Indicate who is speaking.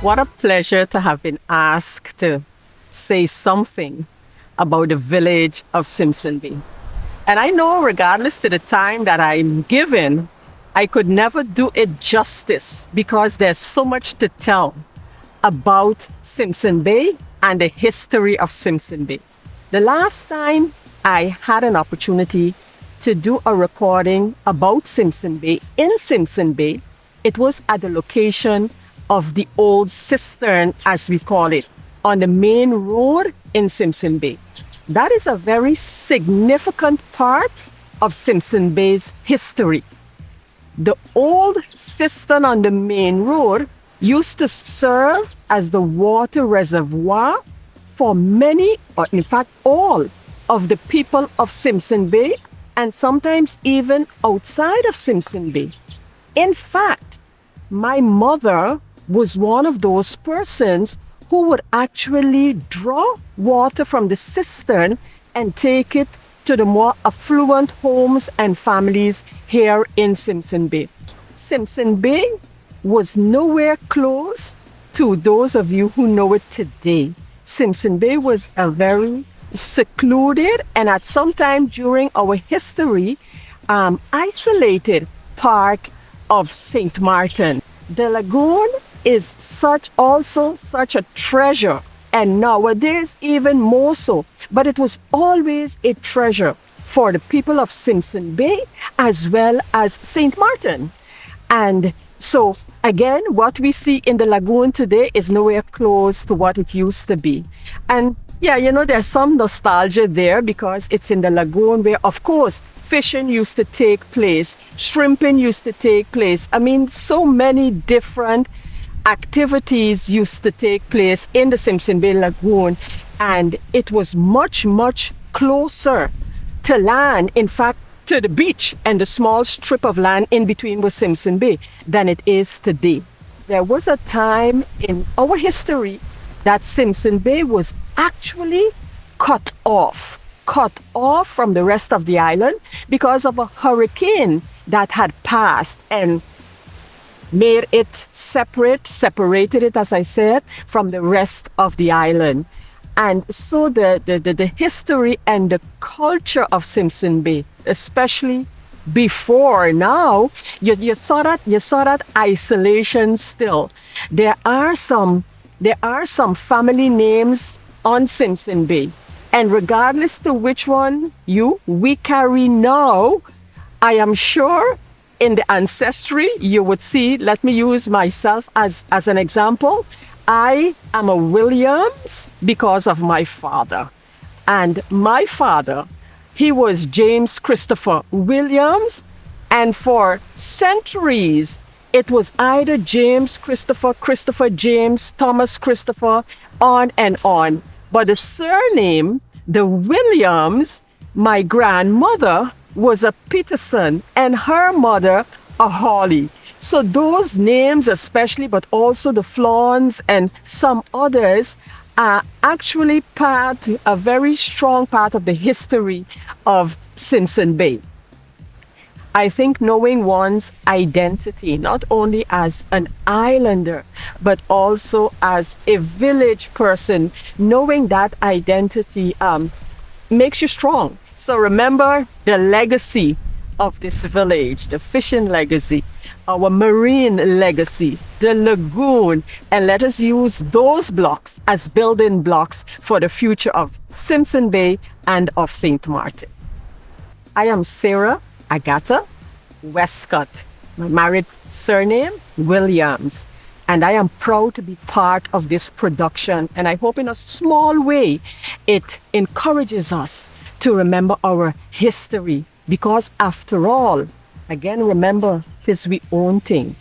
Speaker 1: What a pleasure to have been asked to say something about the village of Simpsonbay. And I know, regardless to the time that I'm given, I could never do it justice because there's so much to tell about Simpsonbay and the history of Simpsonbay. The last time I had an opportunity to do a recording about Simpsonbay in Simpsonbay, it was at the location of the old cistern, as we call it, on the main road in Simpsonbay. That is a very significant part of Simpsonbay's history. The old cistern on the main road used to serve as the water reservoir for many, or in fact all, of the people of Simpsonbay and sometimes even outside of Simpsonbay. In fact, my mother was one of those persons who would actually draw water from the cistern and take it to the more affluent homes and families here in Simpsonbay. Simpsonbay was nowhere close to those of you who know it today. Simpsonbay was a very secluded and at some time during our history, isolated part of St. Martin. The lagoon is such a treasure, and nowadays even more so, but it was always a treasure for the people of Simpsonbay as well as St. Martin. And so again, what we see in the lagoon today is nowhere close to what it used to be. And yeah, there's some nostalgia there because it's in the lagoon where, of course, fishing used to take place, shrimping used to take place. I mean, so many different activities used to take place in the Simpsonbay Lagoon, and it was much, much closer to land, in fact, to the beach and the small strip of land in between was Simpsonbay than it is today. There was a time in our history that Simpsonbay was actually cut off from the rest of the island because of a hurricane that had passed and made it separated it, as I said, from the rest of the island. And so the history and the culture of Simpsonbay, especially before now, you saw that isolation still. There are some family names on Simpsonbay, and regardless to which one we carry now, I am sure in the ancestry you would see, let me use myself as an example. I am a Williams because of my father. And my father, he was James Christopher Williams. And for centuries, it was either James Christopher, Christopher James, Thomas Christopher, on and on. But the surname, the Williams, my grandmother was a Peterson and her mother a Hawley. So those names especially, but also the Flawns and some others are actually a very strong part of the history of Simpsonbay. I think knowing one's identity, not only as an islander, but also as a village person, knowing that identity makes you strong. So remember the legacy of this village, the fishing legacy, our marine legacy, the lagoon, and let us use those blocks as building blocks for the future of Simpsonbay and of St. Martin. I am Sarah Agatha Wescott, my married surname Williams, and I am proud to be part of this production, and I hope in a small way it encourages us to remember our history, because after all, again, remember, it is we own thing.